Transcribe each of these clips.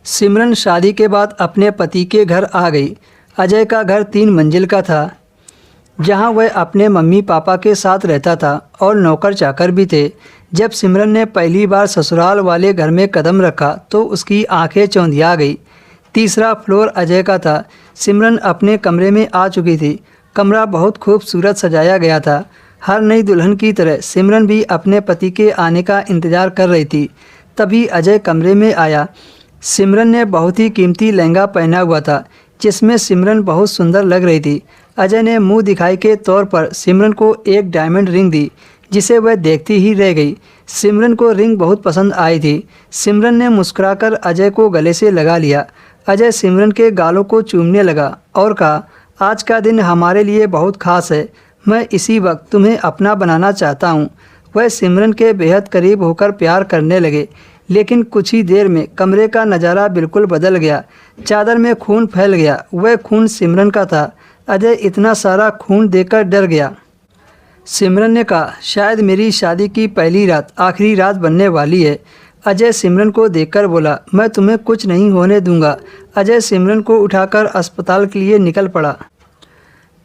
सिमरन शादी के बाद अपने पति के घर आ गई। अजय का घर 3 मंजिल का था, जहां वह अपने मम्मी पापा के साथ रहता था और नौकर चाकर भी थे। जब सिमरन ने पहली बार ससुराल वाले घर में कदम रखा तो उसकी आंखें चौंधिया गई। तीसरा फ्लोर अजय का था। सिमरन अपने कमरे में आ चुकी थी। कमरा बहुत खूबसूरत सजाया गया था। हर नई दुल्हन की तरह सिमरन भी अपने पति के आने का इंतज़ार कर रही थी। तभी अजय कमरे में आया। सिमरन ने बहुत ही कीमती लहंगा पहना हुआ था, जिसमें सिमरन बहुत सुंदर लग रही थी। अजय ने मुंह दिखाई के तौर पर सिमरन को एक डायमंड रिंग दी, जिसे वह देखती ही रह गई। सिमरन को रिंग बहुत पसंद आई थी। सिमरन ने मुस्कुराकर अजय को गले से लगा लिया। अजय सिमरन के गालों को चूमने लगा और कहा, आज का दिन हमारे लिए बहुत खास है। मैं इसी वक्त तुम्हें अपना बनाना चाहता हूँ। वह सिमरन के बेहद करीब होकर प्यार करने लगे, लेकिन कुछ ही देर में कमरे का नज़ारा बिल्कुल बदल गया। चादर में खून फैल गया। वह खून सिमरन का था। अजय इतना सारा खून देखकर डर गया। सिमरन ने कहा, शायद मेरी शादी की पहली रात आखिरी रात बनने वाली है। अजय सिमरन को देखकर बोला, मैं तुम्हें कुछ नहीं होने दूंगा। अजय सिमरन को उठाकर अस्पताल के लिए निकल पड़ा।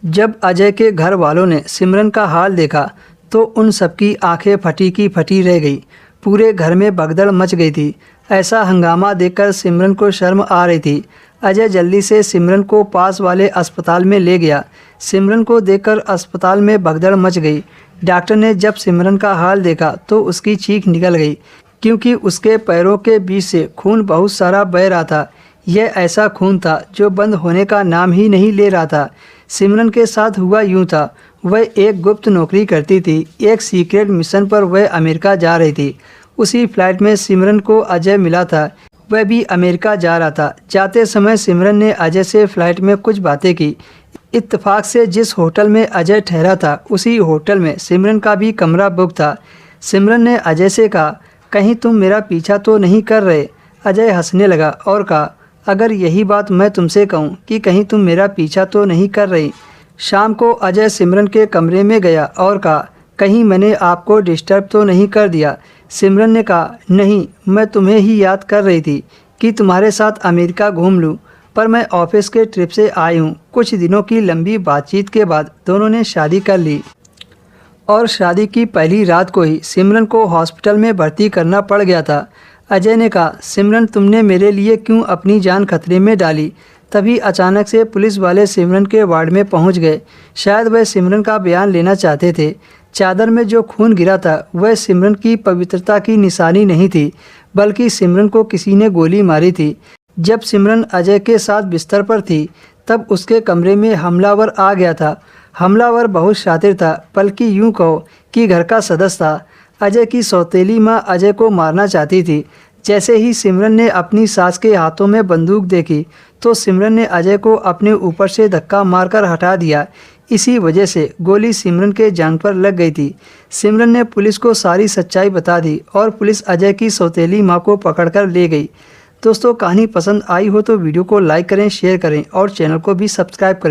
जब अजय के घर वालों ने सिमरन का हाल देखा तो उन सबकी आंखें फटी की फटी रह गई। पूरे घर में भगदड़ मच गई थी। ऐसा हंगामा देखकर सिमरन को शर्म आ रही थी। अजय जल्दी से सिमरन को पास वाले अस्पताल में ले गया। सिमरन को देखकर अस्पताल में भगदड़ मच गई। डॉक्टर ने जब सिमरन का हाल देखा तो उसकी चीख निकल गई, क्योंकि उसके पैरों के बीच से खून बहुत सारा बह रहा था। यह ऐसा खून था जो बंद होने का नाम ही नहीं ले रहा था। सिमरन के साथ हुआ यूं था, वह एक गुप्त नौकरी करती थी। एक सीक्रेट मिशन पर वह अमेरिका जा रही थी। उसी फ्लाइट में सिमरन को अजय मिला था। वह भी अमेरिका जा रहा था। जाते समय सिमरन ने अजय से फ्लाइट में कुछ बातें की। इत्तेफाक से जिस होटल में अजय ठहरा था, उसी होटल में सिमरन का भी कमरा बुक था। सिमरन ने अजय से कहा, कहीं तुम मेरा पीछा तो नहीं कर रहे? अजय हंसने लगा और कहा, अगर यही बात मैं तुमसे कहूँ कि कहीं तुम मेरा पीछा तो नहीं कर रही। शाम को अजय सिमरन के कमरे में गया और कहा, कहीं मैंने आपको डिस्टर्ब तो नहीं कर दिया? सिमरन ने कहा, नहीं, मैं तुम्हें ही याद कर रही थी कि तुम्हारे साथ अमेरिका घूम लूँ, पर मैं ऑफिस के ट्रिप से आई हूँ। कुछ दिनों की लंबी बातचीत के बाद दोनों ने शादी कर ली और शादी की पहली रात को ही सिमरन को हॉस्पिटल में भर्ती करना पड़ गया था। अजय ने कहा, सिमरन, तुमने मेरे लिए क्यों अपनी जान खतरे में डाली? तभी अचानक से पुलिस वाले सिमरन के वार्ड में पहुंच गए। शायद वह सिमरन का बयान लेना चाहते थे। चादर में जो खून गिरा था वह सिमरन की पवित्रता की निशानी नहीं थी, बल्कि सिमरन को किसी ने गोली मारी थी। जब सिमरन अजय के साथ बिस्तर पर थी, तब उसके कमरे में हमलावर आ गया था। हमलावर बहुत शातिर था, बल्कि यूँ कहो कि घर का सदस्य था। अजय की सौतेली माँ अजय को मारना चाहती थी। जैसे ही सिमरन ने अपनी सास के हाथों में बंदूक देखी तो सिमरन ने अजय को अपने ऊपर से धक्का मारकर हटा दिया। इसी वजह से गोली सिमरन के जांघ पर लग गई थी। सिमरन ने पुलिस को सारी सच्चाई बता दी और पुलिस अजय की सौतेली माँ को पकड़कर ले गई। दोस्तों, कहानी पसंद आई हो तो वीडियो को लाइक करें, शेयर करें और चैनल को भी सब्सक्राइब करें।